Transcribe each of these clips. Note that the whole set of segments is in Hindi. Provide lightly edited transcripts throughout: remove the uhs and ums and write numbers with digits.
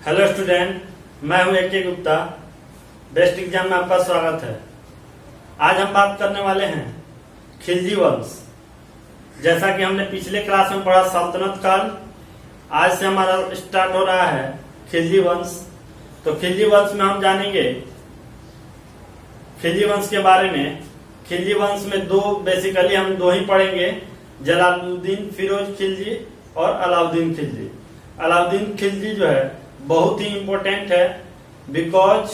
हेलो स्टूडेंट, मैं हूं AK गुप्ता। बेस्ट एग्जाम में आपका स्वागत है। आज हम बात करने वाले हैं खिलजी वंश। जैसा कि हमने पिछले क्लास में पढ़ा सल्तनत काल, आज से हमारा स्टार्ट हो रहा है खिलजी वंश। तो खिलजी वंश में हम जानेंगे खिलजी वंश के बारे में। खिलजी वंश में बेसिकली हम दो ही पढ़ेंगे, जलालुद्दीन फिरोज खिलजी और अलाउद्दीन खिलजी। अलाउद्दीन खिलजी जो है बहुत ही इंपॉर्टेंट है, बिकॉज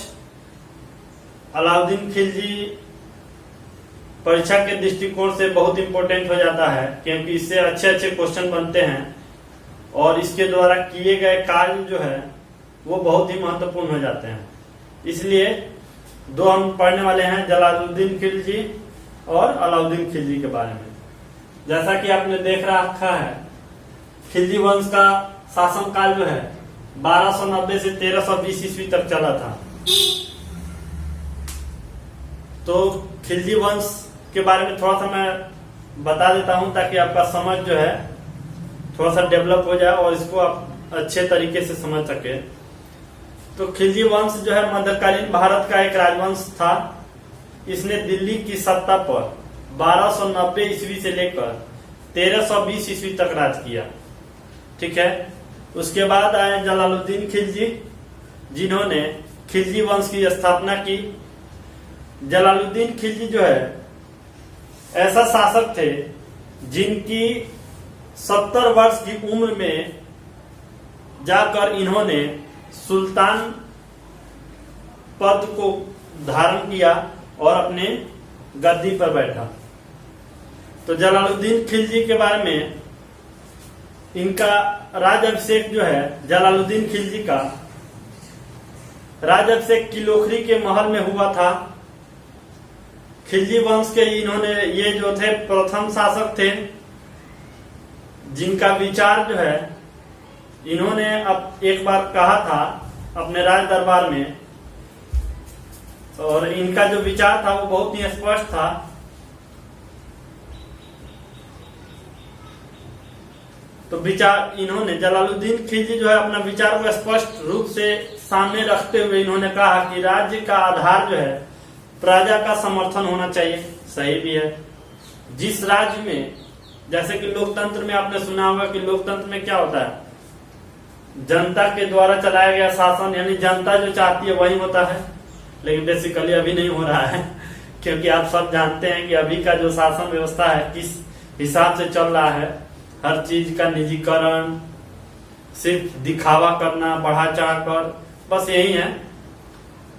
अलाउद्दीन खिलजी परीक्षा के दृष्टिकोण से बहुत इंपॉर्टेंट हो जाता है, क्योंकि इससे अच्छे अच्छे क्वेश्चन बनते हैं और इसके द्वारा किए गए कार्य जो है वो बहुत ही महत्वपूर्ण हो जाते हैं। इसलिए दो हम पढ़ने वाले हैं, जलालुद्दीन खिलजी और अलाउद्दीन खिलजी के बारे में। जैसा कि आपने देख रखा है, खिलजी वंश का शासन काल जो है 1290 से 1320 ईस्वी तक चला था। तो खिलजी वंश के बारे में थोड़ा सा मैं बता देता हूं, ताकि आपका समझ जो है थोड़ा सा डेवलप हो जाए और इसको आप अच्छे तरीके से समझ सके। तो खिलजी वंश जो है मध्यकालीन भारत का एक राजवंश था। इसने दिल्ली की सत्ता पर 1290 ईस्वी से लेकर 1320 ईस्वी तक राज किया। ठीक है। उसके बाद आए जलालुद्दीन खिलजी, जिन्होंने खिलजी वंश की स्थापना की। जलालुद्दीन खिलजी जो है ऐसा शासक थे जिनकी 70 वर्ष की उम्र में जाकर इन्होंने सुल्तान पद को धारण किया और अपने गद्दी पर बैठा। तो जलालुद्दीन खिलजी के बारे में, इनका राजाभिषेक जो है जलालुद्दीन खिलजी का राजाभिषेक किलोखरी के महल में हुआ था। खिलजी वंश के ये जो थे प्रथम शासक थे, जिनका विचार जो है इन्होंने अब एक बार कहा था अपने राज दरबार में, और इनका जो विचार था वो बहुत ही स्पष्ट था। तो विचार इन्होंने जलालुद्दीन खिलजी जो है अपना विचार को स्पष्ट रूप से सामने रखते हुए इन्होंने कहा कि राज्य का आधार जो है प्रजा का समर्थन होना चाहिए। सही भी है। जिस राज्य में, जैसे कि लोकतंत्र में आपने सुना होगा कि लोकतंत्र में क्या होता है, जनता के द्वारा चलाया गया शासन, यानी जनता जो चाहती है वही होता है। लेकिन बेसिकली अभी नहीं हो रहा है, क्योंकि आप सब जानते हैं कि अभी का जो शासन व्यवस्था है किस हिसाब से चल रहा है। हर चीज का निजीकरण, सिर्फ दिखावा करना बढ़ा चढ़ा कर, बस यही है।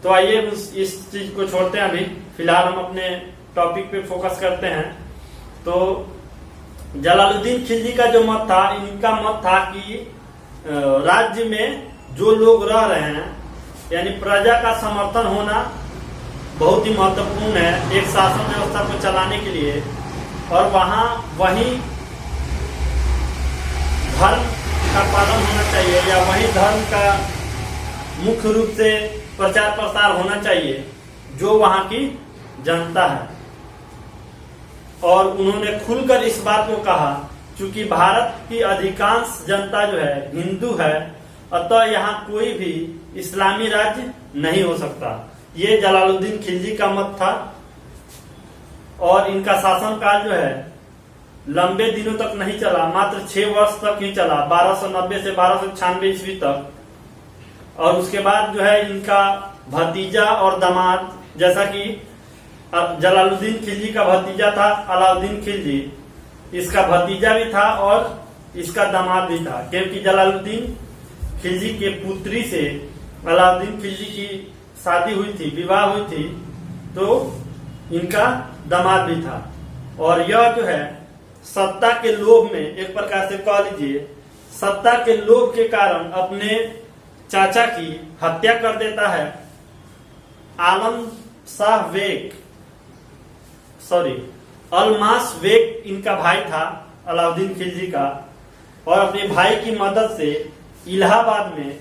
तो आइए इस चीज को छोड़ते हैं। अभी फिलहाल हम अपने टॉपिक पे फोकस करते हैं। तो जलालुद्दीन खिलजी का जो मत था, इनका मत था कि राज्य में जो लोग रह रहे हैं, यानी प्रजा का समर्थन होना बहुत ही महत्वपूर्ण है एक शासन व्यवस्था को चलाने के लिए। और वही धर्म का पालन होना चाहिए, या वही धर्म का मुख्य रूप से प्रचार प्रसार होना चाहिए जो वहां की जनता है। और उन्होंने खुलकर इस बात को कहा, क्योंकि भारत की अधिकांश जनता जो है हिंदू है, अतः यहाँ कोई भी इस्लामी राज्य नहीं हो सकता। ये जलालुद्दीन खिलजी का मत था। और इनका शासनकाल जो है लंबे दिनों तक नहीं चला, मात्र 6 वर्ष तक ही चला, 1290 से 1296 ईस्वी तक। और उसके बाद जो है इनका भतीजा और दामाद, जैसा कि जलालुद्दीन खिलजी का भतीजा था अलाउद्दीन खिलजी, इसका भतीजा भी था और इसका दामाद भी था, क्योंकि जलालुद्दीन खिलजी के पुत्री से अलाउद्दीन खिलजी की शादी हुई थी, विवाह हुई थी, तो इनका दामाद भी था। और यह जो है सत्ता के लोभ में, एक प्रकार से कह लीजिए सत्ता के लोभ के कारण, अपने चाचा की हत्या कर देता है। आलम शाह बेग, अलमास बेग इनका भाई था अलाउद्दीन खिलजी का, और अपने भाई की मदद से इलाहाबाद में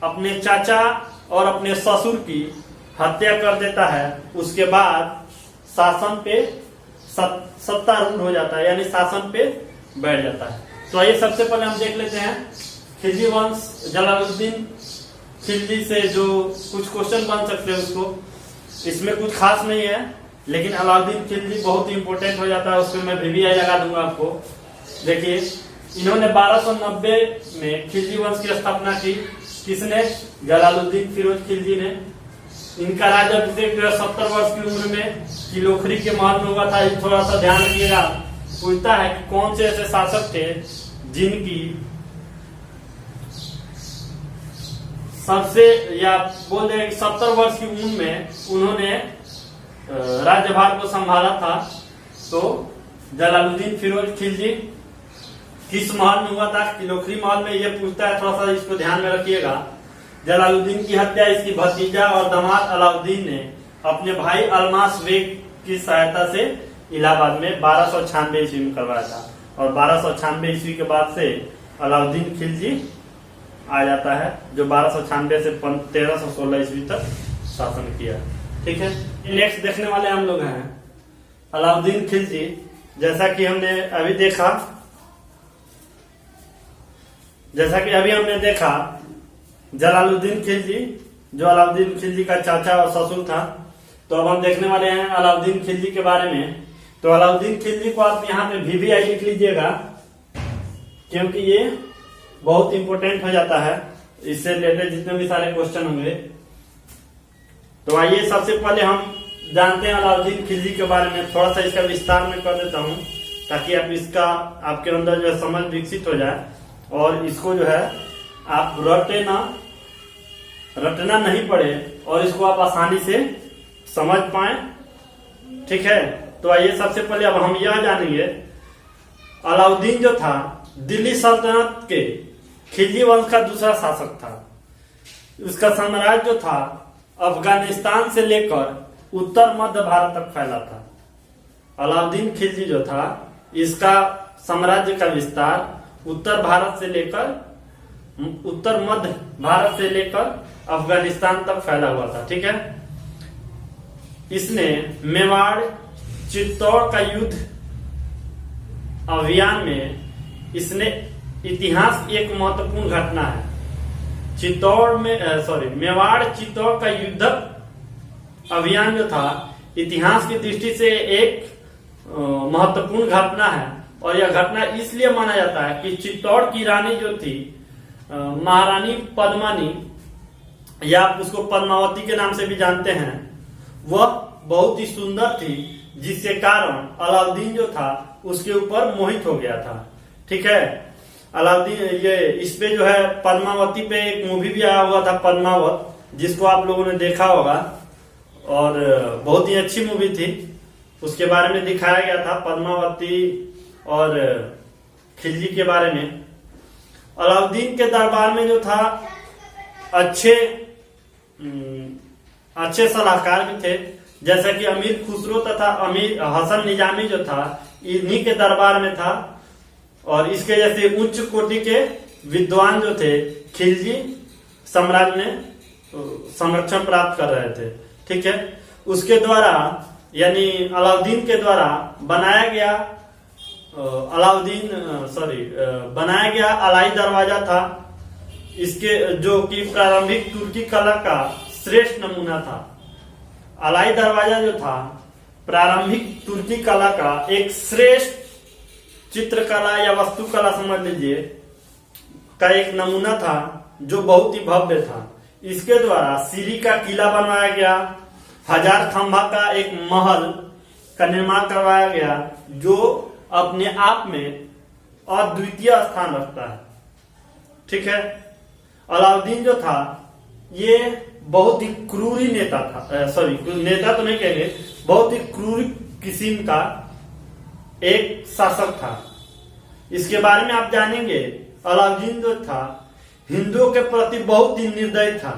अपने चाचा और अपने ससुर की हत्या कर देता है। उसके बाद शासन पे सत्तारूढ़ हो जाता है, यानी शासन पे बैठ जाता है। तो आइए सबसे पहले हम देख लेते हैं खिलजी वंश, जलालुद्दीन खिलजी से जो कुछ क्वेश्चन बन सकते हैं उसको, इसमें कुछ खास नहीं है, लेकिन अलाउद्दीन खिलजी बहुत ही इंपॉर्टेंट हो जाता है, उसमें मैं VVI लगा दूंगा आपको। देखिए, इन्होंने 1290 में खिलजी वंश की स्थापना की। किसने? जलालुद्दीन फिरोज खिलजी ने। इनका राज्याभिषेक 70 वर्ष की उम्र में किलोखरी के महल में हुआ था। थोड़ा सा ध्यान रखिएगा, पूछता है कि कौन से ऐसे शासक थे जिनकी सबसे, या बोल दें 70 वर्ष की उम्र में उन्होंने राज्यभार को संभाला था। तो जलालुद्दीन फिरोज खिलजी किस महल में हुआ था? किलोखरी महल में। ये पूछता है, थोड़ा सा इसको ध्यान में रखिएगा। जलालुद्दीन की हत्या इसकी भतीजा और दामाद अलाउद्दीन ने अपने भाई अलमास बेग की सहायता से इलाहाबाद में 1296 ईस्वी में करवाया था। और 1296 ईस्वी के बाद से अलाउद्दीन खिलजी आ जाता है, जो 1296 से 1316 ईस्वी तक शासन किया। ठीक है, नेक्स्ट देखने वाले हम लोग हैं अलाउद्दीन खिलजी। जैसा कि हमने अभी देखा जलालुद्दीन खिलजी, जो अलाउद्दीन खिलजी का चाचा और ससुर था। तो अब हम देखने वाले हैं अलाउद्दीन खिलजी के बारे में। तो अलाउद्दीन खिलजी को आप यहाँ पे VVI लिख लीजिएगा, क्योंकि ये बहुत इंपॉर्टेंट हो जाता है, इससे रिलेटेड जितने भी सारे क्वेश्चन होंगे। तो आइए सबसे पहले हम जानते हैं अलाउद्दीन खिलजी के बारे में। थोड़ा सा इसका विस्तार में कर देता हूँ, ताकि आप इसका आपके अंदर जो है समझ विकसित हो जाए, और इसको जो है आप रटना नहीं पड़े, और इसको आप आसानी से समझ पाए। ठीक है, तो आइए सबसे पहले अब हम यह जानेंगे, अलाउद्दीन जो था दिल्ली सल्तनत के खिलजी वंश का दूसरा शासक था। उसका साम्राज्य जो था अफगानिस्तान से लेकर उत्तर मध्य भारत तक फैला था। अलाउद्दीन खिलजी जो था, इसका साम्राज्य का विस्तार उत्तर मध्य भारत से लेकर अफगानिस्तान तक फैला हुआ था। ठीक है, इसने मेवाड़ चित्तौड़ का युद्ध अभियान में, इसने इतिहास की एक महत्वपूर्ण घटना है। मेवाड़ चित्तौड़ का युद्ध अभियान जो था, इतिहास की दृष्टि से एक महत्वपूर्ण घटना है। और यह घटना इसलिए माना जाता है कि चित्तौड़ की रानी जो थी, महारानी पद्मानी, या आप उसको पद्मावती के नाम से भी जानते हैं, वह बहुत ही सुंदर थी, जिसके कारण अलाउद्दीन जो था उसके ऊपर मोहित हो गया था। ठीक है, अलाउद्दीन ये इस पे जो है पद्मावती पे एक मूवी भी आया हुआ था, पद्मावत, जिसको आप लोगों ने देखा होगा, और बहुत ही अच्छी मूवी थी। उसके बारे में दिखाया गया था, पद्मावती और खिलजी के बारे में। अलाउद्दीन के दरबार में जो था अच्छे सलाहकार भी थे, जैसा कि अमीर खुसरो तथा अमीर हसन निजामी जो था, इन्हीं के दरबार में था। और इसके जैसे उच्च कोटि के विद्वान जो थे, खिलजी साम्राज्य में संरक्षण प्राप्त कर रहे थे। ठीक है, उसके द्वारा, यानी अलाउद्दीन के द्वारा बनाया गया अलाई दरवाजा था, इसके जो कि प्रारंभिक तुर्की कला का श्रेष्ठ नमूना था। अलाई दरवाजा जो था प्रारंभिक तुर्की कला का एक श्रेष्ठ चित्रकला या वास्तुकला समझ लीजिए का एक नमूना था, जो बहुत ही भव्य था। इसके द्वारा सीरी का किला बनवाया गया, 1000 खंभा का एक महल का निर्माण करवाया गया, जो अपने आप में अद्वितीय स्थान रखता है। ठीक है, अलाउद्दीन जो था ये बहुत ही क्रूरी नेता था, नेता तो नहीं कहेंगे, बहुत ही क्रूर किस्म का एक शासक था। इसके बारे में आप जानेंगे, अलाउद्दीन जो था हिंदुओं के प्रति बहुत ही निर्दयी था,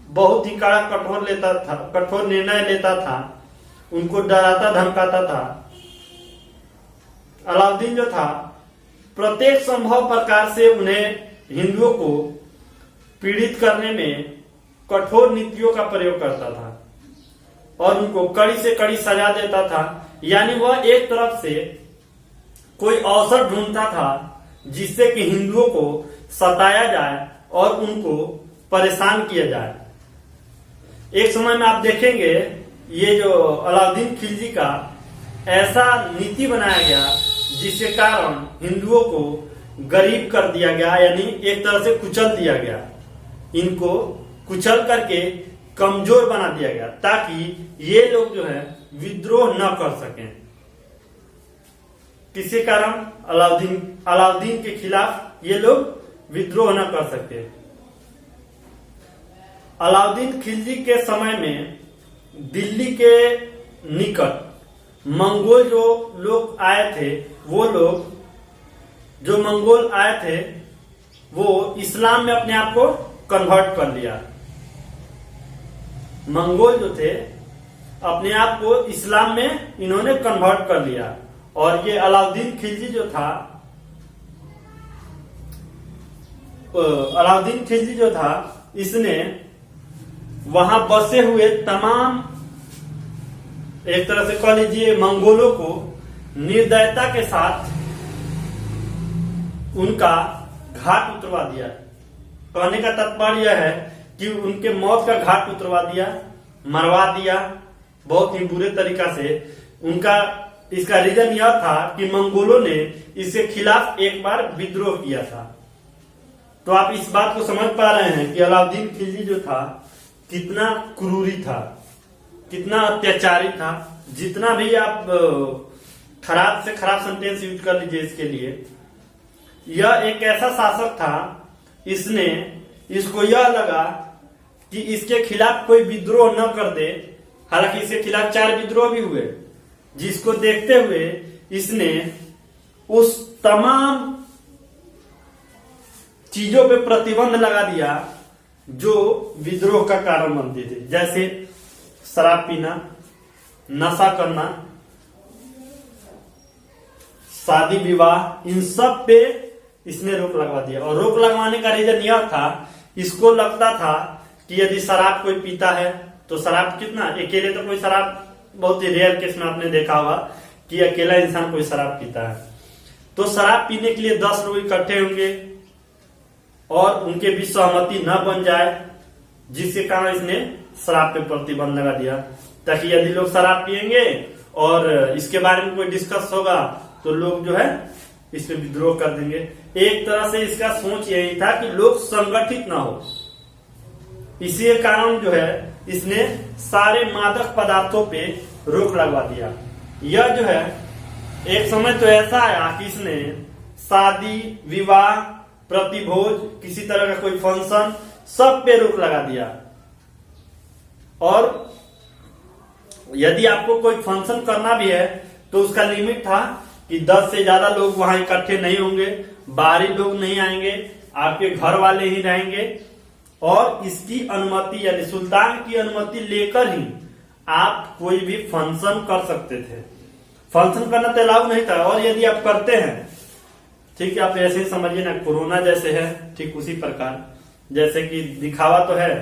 बहुत ही कठोर निर्णय लेता था, उनको डराता धमकाता था। अलाउद्दीन जो था प्रत्येक संभव प्रकार से उन्हें हिंदुओं को पीड़ित करने में कठोर नीतियों का प्रयोग करता था और उनको कड़ी से कड़ी सजा देता था। यानी वह एक तरफ से कोई अवसर ढूंढता था जिससे कि हिंदुओं को सताया जाए और उनको परेशान किया जाए। एक समय में आप देखेंगे ये जो अलाउद्दीन खिलजी का ऐसा नीति बनाया गया जिसके कारण हिंदुओं को गरीब कर दिया गया, यानी एक तरह से कुचल दिया गया। इनको कुचल करके कमजोर बना दिया गया ताकि ये लोग जो है विद्रोह न कर सकें। किसी कारण अलाउद्दीन के खिलाफ ये लोग विद्रोह न कर सके। अलाउद्दीन खिलजी के समय में दिल्ली के निकट मंगोल जो लोग आए थे, वो लोग जो मंगोल आए थे वो इस्लाम में अपने आप को कन्वर्ट कर लिया। मंगोल जो थे अपने आप को इस्लाम में इन्होंने कन्वर्ट कर लिया। और ये अलाउद्दीन खिलजी जो था, अलाउद्दीन खिलजी जो था, इसने वहां बसे हुए तमाम, एक तरह से कह लीजिए, मंगोलों को निर्दयता के साथ उनका घाट उतरवा दिया। कहने का तात्पर्य यह है कि उनके मौत का घाट उतरवा दिया, मरवा दिया बहुत ही बुरे तरीका से। उनका इसका रीजन यह था कि मंगोलों ने इसके खिलाफ एक बार विद्रोह किया था। तो आप इस बात को समझ पा रहे हैं कि अलाउद्दीन खिलजी जो था कितना क्रूरी था, कितना अत्याचारी था। जितना भी आप खराब से खराब सेंटेंस यूज कर लीजिए इसके लिए, यह एक ऐसा शासक था, इसको यह लगा कि इसके खिलाफ कोई विद्रोह न कर दे। हालांकि इसके खिलाफ 4 विद्रोह भी हुए, जिसको देखते हुए इसने उस तमाम चीजों पे प्रतिबंध लगा दिया जो विद्रोह का कारण बनते थे, जैसे शराब पीना, नशा करना, शादी विवाह, इन सब पे इसने रोक लगवा दिया। और रोक लगवाने का रीजन यह था, इसको लगता था कि यदि शराब कोई पीता है तो शराब कितना, अकेले तो कोई शराब, बहुत ही रेयर केस में आपने देखा होगा कि अकेला इंसान कोई शराब पीता है, तो शराब पीने के लिए 10 लोग इकट्ठे होंगे और उनके बीच सहमति न बन जाए, जिसके कारण इसने शराब पे प्रतिबंध लगा दिया, ताकि यदि लोग शराब पिएंगे और इसके बारे में कोई डिस्कस होगा तो लोग जो है इस पे विद्रोह कर देंगे। एक तरह से इसका सोच यही था कि लोग संगठित ना हो। इसी कारण जो है इसने सारे मादक पदार्थों पे रोक लगवा दिया। यह जो है एक समय तो ऐसा आया कि इसने शादी विवाह, प्रतिभोज, किसी तरह का कोई फंक्शन, सब पे रोक लगा दिया। और यदि आपको कोई फंक्शन करना भी है तो उसका लिमिट था कि 10 से ज्यादा लोग वहां इकट्ठे नहीं होंगे, बाहरी लोग नहीं आएंगे, आपके घर वाले ही रहेंगे। और इसकी अनुमति, यानी सुल्तान की अनुमति लेकर ही आप कोई भी फंक्शन कर सकते थे। फंक्शन करना तो अलाउ नहीं था। और यदि आप करते हैं, ठीक है, आप ऐसे ही समझिए ना, कोरोना जैसे है ठीक उसी प्रकार, जैसे कि दिखावा तो है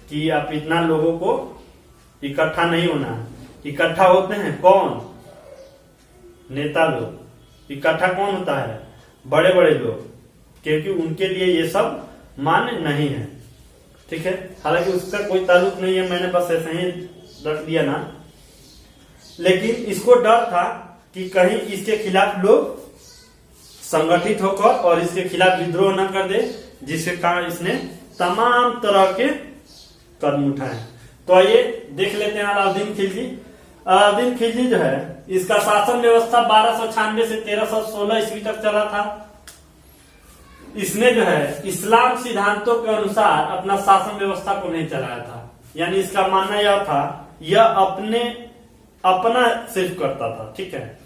कि आप इतना लोगों को इकट्ठा नहीं होना। इकट्ठा होते हैं कौन? नेता लोग। इकट्ठा कौन होता है? बड़े बड़े लोग, क्योंकि उनके लिए ये सब मान्य नहीं है। ठीक है, हालांकि उसका कोई ताल्लुक नहीं है, मैंने बस ऐसे ही रख दिया ना। लेकिन इसको डर था कि कहीं इसके खिलाफ लोग संगठित होकर और इसके खिलाफ विद्रोह न कर दे, जिसके कारण इसने तमाम तरह के कदम उठाए। तो आइए देख लेते हैं अलाउद्दीन खिलजी। अलाउद्दीन खिलजी जो है, इसका शासन व्यवस्था 1296 से 1316 ईस्वी तक चला था। इसने जो है इस्लाम सिद्धांतों के अनुसार अपना शासन व्यवस्था को नहीं चलाया था। यानी इसका मानना यह था, यह अपना सिर्फ करता था। ठीक है,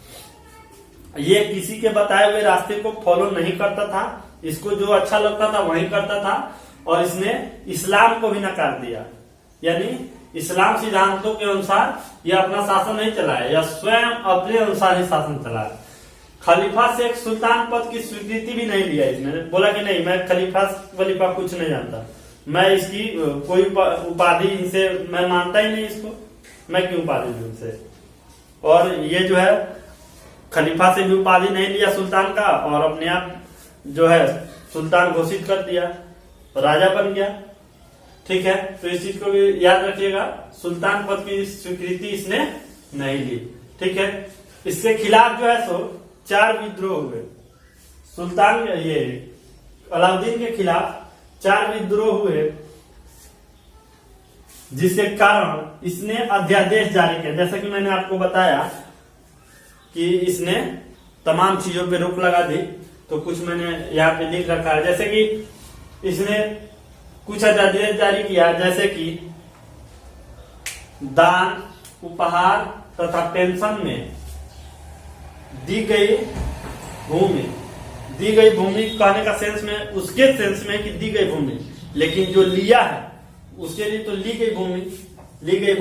ये किसी के बताए हुए रास्ते को फॉलो नहीं करता था। इसको जो अच्छा लगता था वही करता था। और इसने इस्लाम को भी नकार दिया, यानी इस्लाम सिद्धांतों के अनुसार यह अपना शासन नहीं चलाया, यह स्वयं अपने अनुसार ही शासन चलाया। खलीफा से एक सुल्तान पद की स्वीकृति भी नहीं लिया इसने। बोला कि नहीं, मैं खलीफा वलीफा कुछ नहीं जानता, मैं इसकी कोई उपाधि इनसे मैं मानता ही नहीं, इसको मैं क्यों उपाधि दूं इनसे। और ये जो है खलीफा से भी उपाधि नहीं लिया सुल्तान का, और अपने आप जो है सुल्तान घोषित कर दिया, राजा बन गया। ठीक है, तो इस चीज को भी याद रखिएगा, सुल्तान पद की स्वीकृति इसने नहीं ली। ठीक है, इसके खिलाफ जो है सो 4 विद्रोह हुए। सुल्तान ये अलाउद्दीन के खिलाफ 4 विद्रोह हुए, जिसके कारण इसने अध्यादेश जारी किया। जैसा कि मैंने आपको बताया कि इसने तमाम चीजों पे रोक लगा दी, तो कुछ मैंने यहाँ पे लिख रखा है। जैसे कि इसने कुछ अध्यादेश जारी किया, जैसे कि दान, उपहार तथा पेंशन में दी गई भूमि कहने का सेंस में, उसके सेंस में कि दी गई भूमि, लेकिन जो लिया है उसके लिए तो ली गई भूमि, दी गई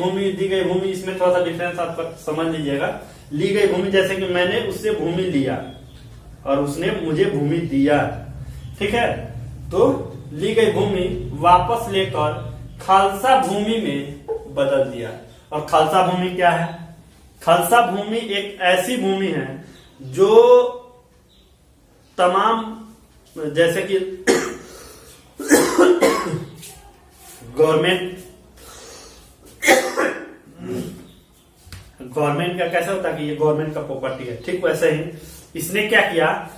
भूमि, इसमें थोड़ा सा डिफरेंस आप समझ लीजिएगा। ली गई भूमि जैसे कि मैंने उससे भूमि लिया और उसने मुझे भूमि दिया। ठीक है, तो ली गई भूमि वापस लेकर खालसा भूमि में बदल दिया। और खालसा भूमि क्या है? खालसा भूमि एक ऐसी भूमि है जो तमाम, जैसे कि गवर्नमेंट का कैसा होता है कि ये गवर्नमेंट का प्रॉपर्टी है, ठीक वैसे ही इसने क्या किया,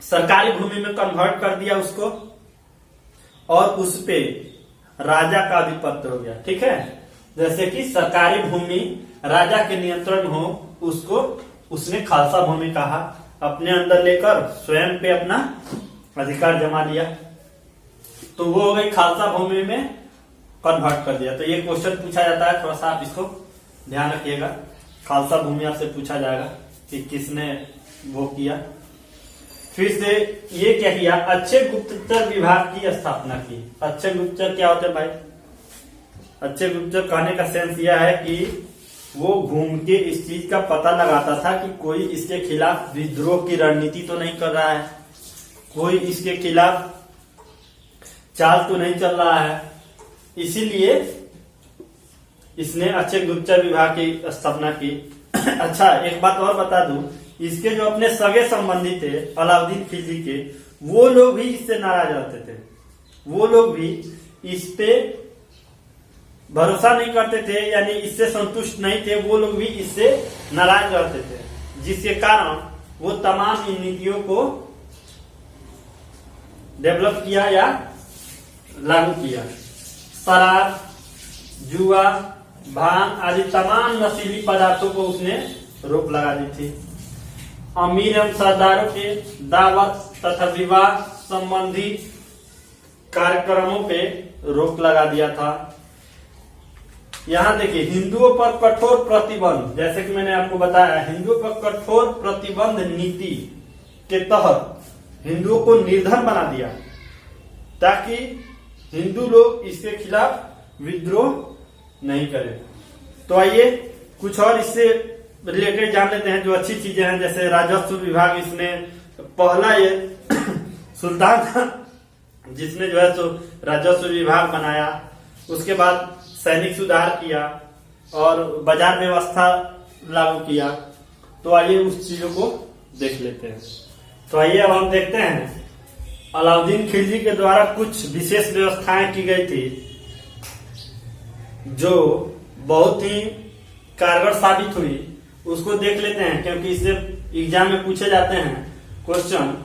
सरकारी भूमि में कन्वर्ट कर दिया उसको, और उस पे राजा का आधिपत्य हो गया। ठीक है, जैसे कि सरकारी भूमि राजा के नियंत्रण हो, उसको उसने खालसा भूमि कहा, अपने अंदर लेकर स्वयं पे अपना अधिकार जमा लिया, तो वो हो गई खालसा भूमि में कन्वर्ट कर दिया। तो ये क्वेश्चन पूछा जाता है, थोड़ा सा आप इसको ध्यान रखिएगा। खालसा भूमि आपसे पूछा जाएगा कि किसने वो किया। फिर से ये क्या किया, अच्छे गुप्तचर विभाग की स्थापना की। अच्छे गुप्तचर क्या होते हैं भाई? अच्छे गुप्तचर कहने का सेंस यह है कि वो घूम के इस चीज का पता लगाता था कि कोई इसके खिलाफ विद्रोह की रणनीति तो नहीं कर रहा है, कोई इसके खिलाफ चाल तो नहीं चल रहा है, इसीलिए इसने अच्छे गुप्तचर विभाग की स्थापना की। अच्छा, एक बात और बता दूं, इसके जो अपने सगे संबंधी थे अलाउद्दीन खिलजी के, वो लोग भी इससे नाराज रहते थे, वो लोग भी इस पे भरोसा नहीं करते थे, यानी इससे संतुष्ट नहीं थे, वो लोग भी इससे नाराज रहते थे, जिसके कारण वो तमाम इन नीतियों को डेवलप किया या लागू किया। शराब, जुआ, भांग आदि तमाम नशीली पदार्थों को उसने रोक लगा दी थी। अमीर एवं सरदारों के दावत तथा विवाह संबंधी कार्यक्रमों पे रोक लगा दिया था। यहाँ देखिए, हिंदुओं पर कठोर प्रतिबंध, जैसे कि मैंने आपको बताया, हिंदुओं पर कठोर प्रतिबंध नीति के तहत हिंदुओं को निर्धन बना दिया, ताकि हिंदू लोग इसके खिलाफ विद्रोह नहीं करें। तो आइए कुछ और इससे रिलेटेड जान लेते हैं जो अच्छी चीजें हैं। जैसे राजस्व विभाग, इसने पहला ये सुल्तान था जिसने जो है तो राजस्व विभाग बनाया। उसके बाद सैनिक सुधार किया और बाजार व्यवस्था लागू किया। तो आइए उस चीजों को देख लेते हैं। तो आइए अब हम देखते हैं अलाउद्दीन खिलजी के द्वारा कुछ विशेष व्यवस्थाएं की गई थी जो बहुत ही कारगर साबित हुई, उसको देख लेते हैं, क्योंकि इससे एग्जाम में पूछे जाते हैं क्वेश्चन।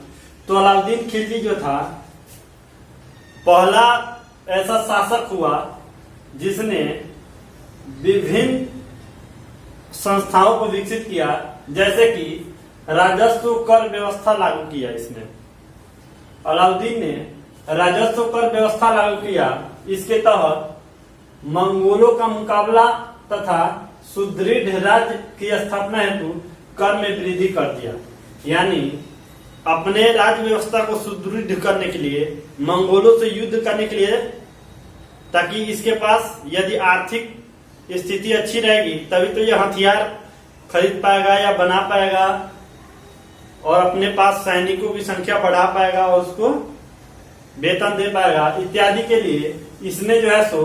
तो अलाउद्दीन खिलजी जो था, पहला ऐसा शासक हुआ जिसने विभिन्न संस्थाओं को विकसित किया, जैसे कि राजस्व कर व्यवस्था लागू किया। इसने अलाउद्दीन ने राजस्व कर व्यवस्था लागू किया। इसके तहत मंगोलों का मुकाबला तथा सुदृढ़ राज्य की स्थापना हेतु कर में वृद्धि कर दिया। यानी अपने राज्य व्यवस्था को सुदृढ़ करने के लिए, मंगोलों से युद्ध करने के लिए, ताकि इसके पास यदि आर्थिक स्थिति अच्छी रहेगी तभी तो यह हथियार खरीद पाएगा या बना पाएगा और अपने पास सैनिकों की संख्या बढ़ा पाएगा और उसको वेतन दे पाएगा इत्यादि के लिए इसने जो है सो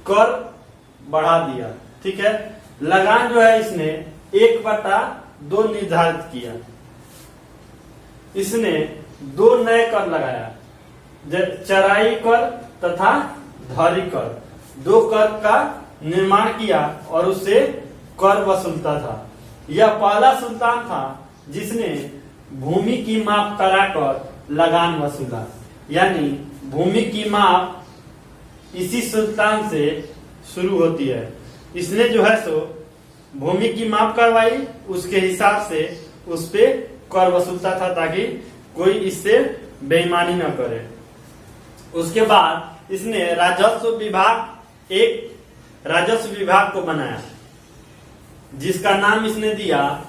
कर बढ़ा दिया। ठीक है, लगान जो है इसने 1/2 निर्धारित किया। इसने 2 नए कर लगाया, चराई कर तथा धरी कर, 2 कर का निर्माण किया और उससे कर वसूलता था। यह पहला सुल्तान था जिसने भूमि की माप कराकर लगान वसूला। यानी भूमि की माप इसी सुल्तान से शुरू होती है। इसने जो है सो भूमि की माप करवाई, उसके हिसाब से उस पे कर वसूलता था ताकि कोई इससे बेईमानी न करे। उसके बाद इसने एक राजस्व विभाग को बनाया जिसका नाम इसने दिया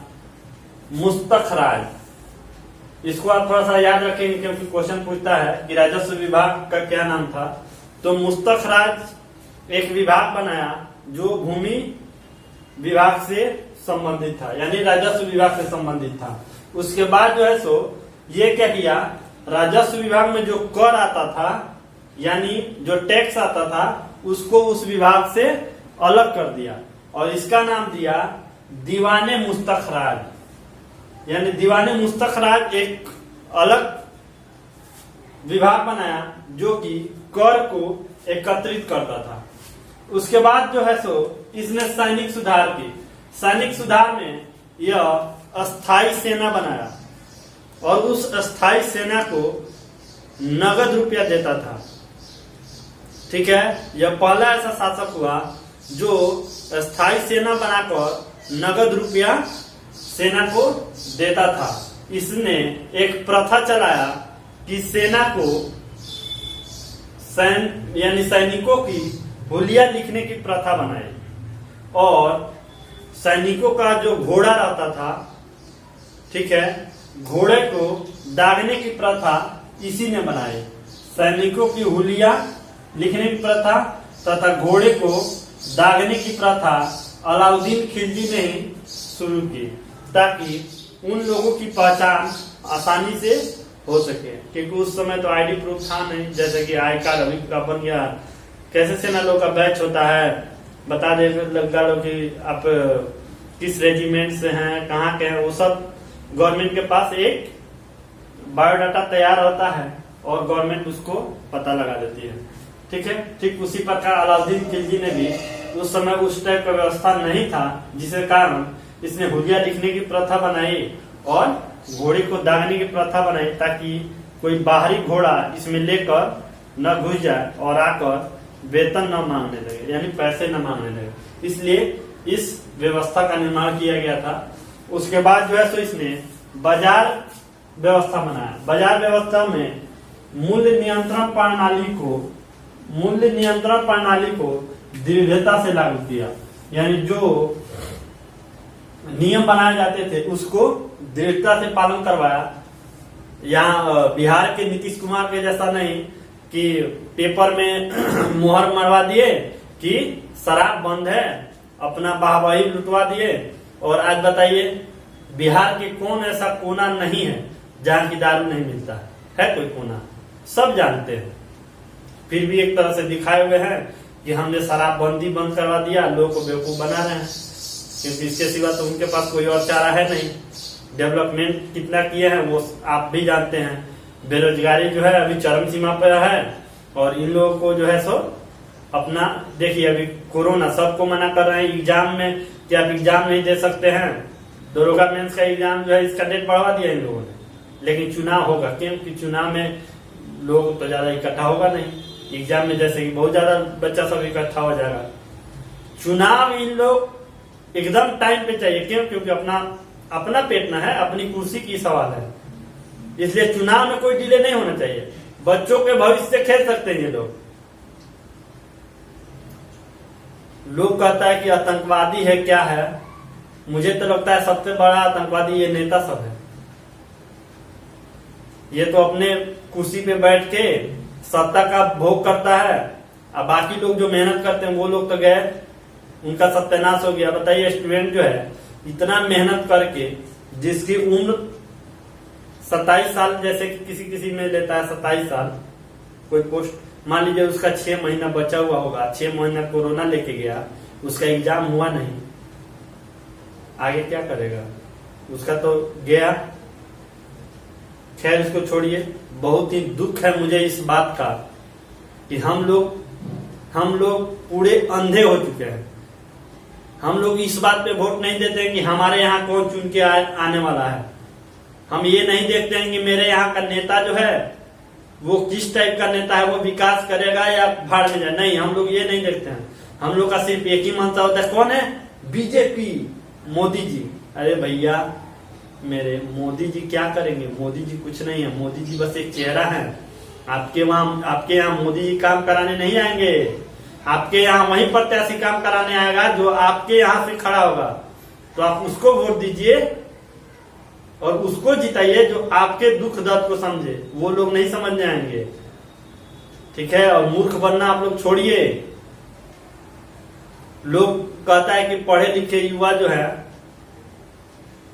मुस्तखराज। इसको आप थोड़ा सा याद रखेंगे क्योंकि क्वेश्चन पूछता है कि राजस्व विभाग का क्या नाम था। तो मुस्तखराज एक विभाग बनाया जो भूमि विभाग से संबंधित था, यानी राजस्व विभाग से संबंधित था। उसके बाद जो है सो ये क्या किया, राजस्व विभाग में जो कर आता था यानी जो टैक्स आता था उसको उस विभाग से अलग कर दिया और इसका नाम दिया दीवाने मुस्तखराज। यानी दीवाने मुस्तखराज एक अलग विभाग बनाया जो कि कर को एकत्रित करता था। उसके बाद जो है सो इसने सैनिक सुधार की। सैनिक सुधार में यह अस्थाई सेना बनाया और उस अस्थाई सेना को नगद रुपया देता था। ठीक है, यह पहला ऐसा शासक हुआ जो अस्थाई सेना बनाकर नगद रुपया सेना को देता था। इसने एक प्रथा चलाया कि सेना को यानी सैनिकों की हुलिया लिखने की प्रथा बनाई और सैनिकों का जो घोड़ा रहता था, ठीक है, घोड़े को दागने की प्रथा इसी ने बनाई। सैनिकों की हुलिया लिखने की प्रथा तथा घोड़े को दागने की प्रथा अलाउद्दीन खिलजी ने ही शुरू की ताकि उन लोगों की पहचान आसानी से हो सके, क्योंकि उस समय तो आईडी प्रूफ था नहीं, जैसे कि आई कार्ड अभी का बन गया। कैसे सेना लोग का बैच होता है, बता दे लगा लो कि आप किस रेजिमेंट से हैं, कहाँ के हैं, वो सब गवर्नमेंट के पास एक बायोडाटा तैयार होता है और गवर्नमेंट उसको पता लगा देती है। ठीक है, ठीक उसी प्रकार अलाउद्दीन खिलजी ने भी उस समय उस टाइप का व्यवस्था नहीं था, जिसके कारण इसने हुलिया लिखने की प्रथा बनाई और घोड़े को दागने की प्रथा बनाई ताकि कोई बाहरी घोड़ा इसमें लेकर न घुस जाए और आकर वेतन न मांगने लगे, यानी पैसे न मांगने लगे। इसलिए इस व्यवस्था का निर्माण किया गया था। उसके बाद जो है सो इसने बाजार व्यवस्था बनाया। बाजार व्यवस्था में मूल्य नियंत्रण प्रणाली को दृढ़ता से लागू किया, यानी जो नियम बनाए जाते थे उसको दृढ़ता से पालन करवाया। यहाँ बिहार के नीतीश कुमार के जैसा नहीं कि पेपर में मुहर मरवा दिए कि शराब बंद है, अपना वाहवाही लुटवा दिए। और आज बताइए बिहार के कौन ऐसा कोना नहीं है जहाँ की दारू नहीं मिलता है? कोई कोना? सब जानते हैं, फिर भी एक तरह से दिखाए हुए हैं कि हमने शराबबंदी बंद करवा दिया, लोगों को बेवकूफ बना रहे हैं, क्योंकि इसके सिवा तो उनके पास कोई और चारा है नहीं। डेवलपमेंट कितना किए हैं वो आप भी जानते हैं। बेरोजगारी जो है अभी चरम सीमा पर है और इन लोगों को जो है सो अपना देखिए, अभी कोरोना सबको मना कर रहे हैं एग्जाम में कि आप एग्जाम नहीं दे सकते हैं। दरोगा मेंस का एग्जाम जो है इसका डेट बढ़वा दिया इन लोगों ने, लेकिन चुनाव होगा, क्योंकि चुनाव में लोग तो ज्यादा इकट्ठा होगा नहीं। एग्जाम में जैसे कि बहुत ज्यादा बच्चा सब इकट्ठा हो जाएगा। चुनाव इन लोग एकदम टाइम पे चाहिए, क्यों? क्योंकि अपना पेटना है, अपनी कुर्सी की सवाल है, इसलिए चुनाव में कोई डिले नहीं होना चाहिए। बच्चों के भविष्य से खेल सकते हैं ये लोग कहता है कि आतंकवादी है, क्या है? मुझे तो लगता है सबसे बड़ा आतंकवादी ये नेता सब है। ये तो अपने कुर्सी पे बैठ के सत्ता का भोग करता है, अब बाकी लोग जो मेहनत करते हैं वो लोग तो गए, उनका सत्यानाश हो गया। बताइए, स्टूडेंट जो है इतना मेहनत करके, जिसकी उम्र 27 साल जैसे किसी किसी में लेता है 27 साल कोई पोस्ट, मान लीजिए उसका 6 महीना बचा हुआ होगा, 6 महीना कोरोना लेके गया, उसका एग्जाम हुआ नहीं, आगे क्या करेगा? उसका तो गया। खैर इसको छोड़िए, बहुत ही दुख है मुझे इस बात का कि हम लोग पूरे अंधे हो चुके हैं। हम लोग इस बात पे वोट नहीं देते हैं कि हमारे यहाँ कौन चुन के आने वाला है। हम ये नहीं देखते हैं कि मेरे यहाँ का नेता जो है वो किस टाइप का नेता है, वो विकास करेगा या भाड़ में जाए। नहीं, हम लोग ये नहीं देखते हैं। हम लोग का सिर्फ एक ही मंशा होता है, कौन है? बीजेपी, मोदी जी। अरे भैया मेरे, मोदी जी क्या करेंगे? मोदी जी कुछ नहीं है। मोदी जी बस एक चेहरा है। आपके यहाँ मोदी जी काम कराने नहीं आएंगे। आपके यहाँ वही प्रत्याशी काम कराने आएगा जो आपके यहाँ से खड़ा होगा। तो आप उसको वोट दीजिए और उसको जिताइए जो आपके दुख दर्द को समझे। वो लोग नहीं समझने आएंगे, ठीक है। और मूर्ख बनना आप लोग छोड़िए। लोग कहता है कि पढ़े लिखे युवा जो है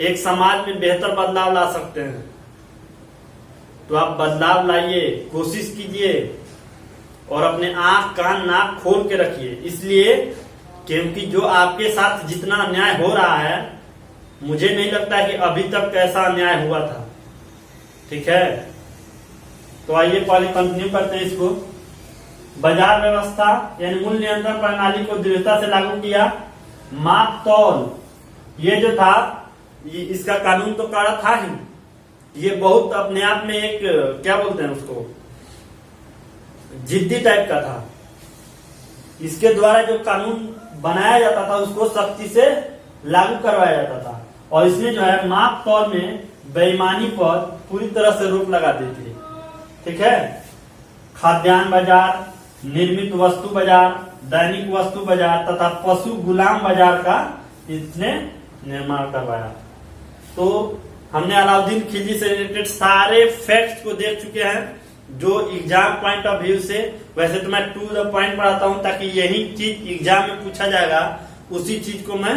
एक समाज में बेहतर बदलाव ला सकते हैं। तो आप बदलाव लाइए, कोशिश कीजिए और अपने आंख कान नाक खोल के रखिए। इसलिए क्योंकि जो आपके साथ जितना अन्याय हो रहा है, मुझे नहीं लगता कि अभी तक ऐसा अन्याय हुआ था, ठीक है। तो आइए पहले कंटिन्यू करते हैं इसको। बाजार व्यवस्था यानी मूल्य नियंत्रण प्रणाली को दृढ़ता से लागू किया। माप तौल, ये जो था इसका कानून तो कड़ा था ही, ये बहुत अपने आप में एक क्या बोलते हैं उसको, जिद्दी टाइप का था। इसके द्वारा जो कानून बनाया जाता था उसको सख्ती से लागू करवाया जाता था। और इसमें जो है माप तौल में बेईमानी पर पूरी तरह से रोक लगा दी थी, ठीक है। खाद्यान्न बाजार, निर्मित वस्तु बाजार, दैनिक वस्तु बाजार तथा पशु गुलाम बाजार का इसने निर्माण करवाया। तो हमने अलाउद्दीन खिलजी से रिलेटेड सारे फैक्ट्स को देख चुके हैं जो एग्जाम पॉइंट ऑफ व्यू से। वैसे तो मैं टू द पॉइंट पढ़ाता हूं ताकि यही चीज एग्जाम में पूछा जाएगा, उसी चीज को मैं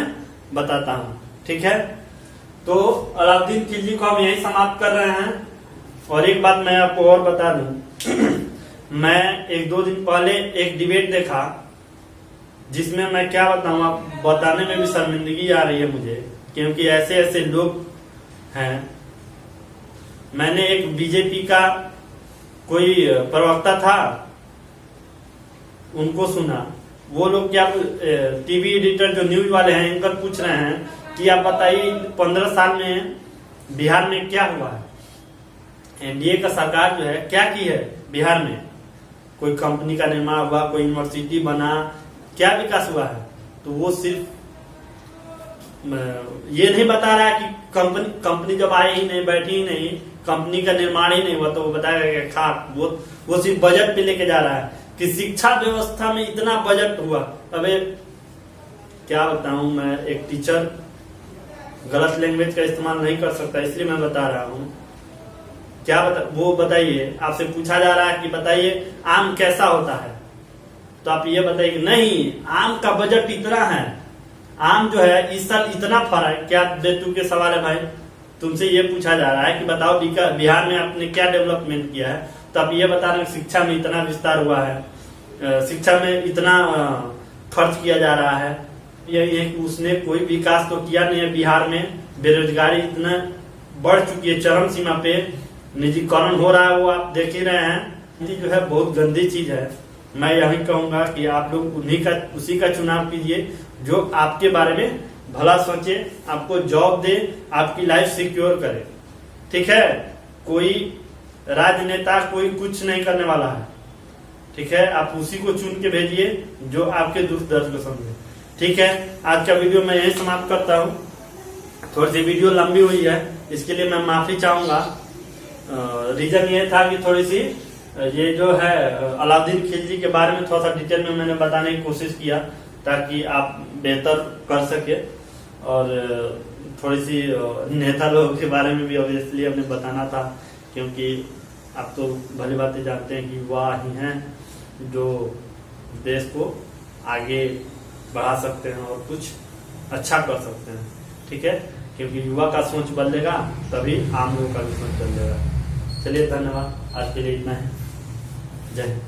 बताता हूं, ठीक है। तो अलाउद्दीन खिलजी को हम यही समाप्त कर रहे हैं। और एक बात मैं आपको और बता दूं मैं एक दो दिन पहले एक डिबेट देखा जिसमें मैं क्या बताऊं, आप बताने में भी शर्मिंदगी आ रही है मुझे, क्योंकि ऐसे ऐसे लोग हैं। मैंने एक बीजेपी का कोई प्रवक्ता था, उनको सुना। वो लोग क्या टीवी एडिटर जो न्यूज वाले हैं एंकर पूछ रहे हैं कि आप बताइए 15 साल में बिहार में क्या हुआ है, एनडीए का सरकार जो है क्या की है बिहार में। कोई कंपनी का निर्माण हुआ, कोई यूनिवर्सिटी बना, क्या विकास हुआ है। तो वो सिर्फ ये नहीं बता रहा है कि कंपनी जब आई ही नहीं, बैठी ही नहीं, कंपनी का निर्माण ही नहीं हुआ, तो वो बताएगा कि खाक वो सिर्फ बजट पे लेके जा रहा है कि शिक्षा व्यवस्था में इतना बजट हुआ। अबे क्या बताऊं, मैं एक टीचर गलत लैंग्वेज का इस्तेमाल नहीं कर सकता, इसलिए मैं बता रहा हूं। वो बताइए, आपसे पूछा जा रहा है कि बताइए आम कैसा होता है, तो आप ये बताइए कि नहीं, आम का बजट इतना है, आम जो है इस साल इतना फरा है। क्या बेतु के सवाल है भाई, तुमसे ये पूछा जा रहा है कि बताओ बिहार में आपने क्या डेवलपमेंट किया है, तो आप ये बता रहे हैं शिक्षा में इतना विस्तार हुआ है, शिक्षा में इतना खर्च किया जा रहा है। ये उसने कोई विकास तो किया नहीं है। बिहार में बेरोजगारी इतना बढ़ चुकी है, चरम सीमा पे निजीकरण हो रहा है, वो आप देख ही रहे हैं। जो है बहुत गंदी चीज है। मैं यही कहूंगा कि आप लोग उसी का चुनाव कीजिए जो आपके बारे में भला सोचे, आपको जॉब दे, आपकी लाइफ सिक्योर करे, ठीक है। कोई राजनेता कोई कुछ नहीं करने वाला है, ठीक है। आप उसी को चुन के भेजिए जो आपके दुख दर्द को समझे, ठीक है। आज का वीडियो मैं यही समाप्त करता हूँ। थोड़ी सी वीडियो लंबी हुई है, इसके लिए मैं माफी चाहूंगा। रीजन ये था कि थोड़ी सी ये जो है अलाउद्दीन खिलजी के बारे में थोड़ा सा डिटेल में मैंने बताने की कोशिश किया ताकि आप बेहतर कर सके। और थोड़ी सी नेता लोगों के बारे में भी ऑब्वियसली हमने बताना था, क्योंकि आप तो भली बातें जानते हैं कि युवा ही हैं जो देश को आगे बढ़ा सकते हैं और कुछ अच्छा कर सकते हैं, ठीक है। क्योंकि युवा का सोच बदलेगा तभी आम लोगों का भी सोच बदलेगा। चलिए धन्यवाद, आज के लिए इतना है। जय हिंद।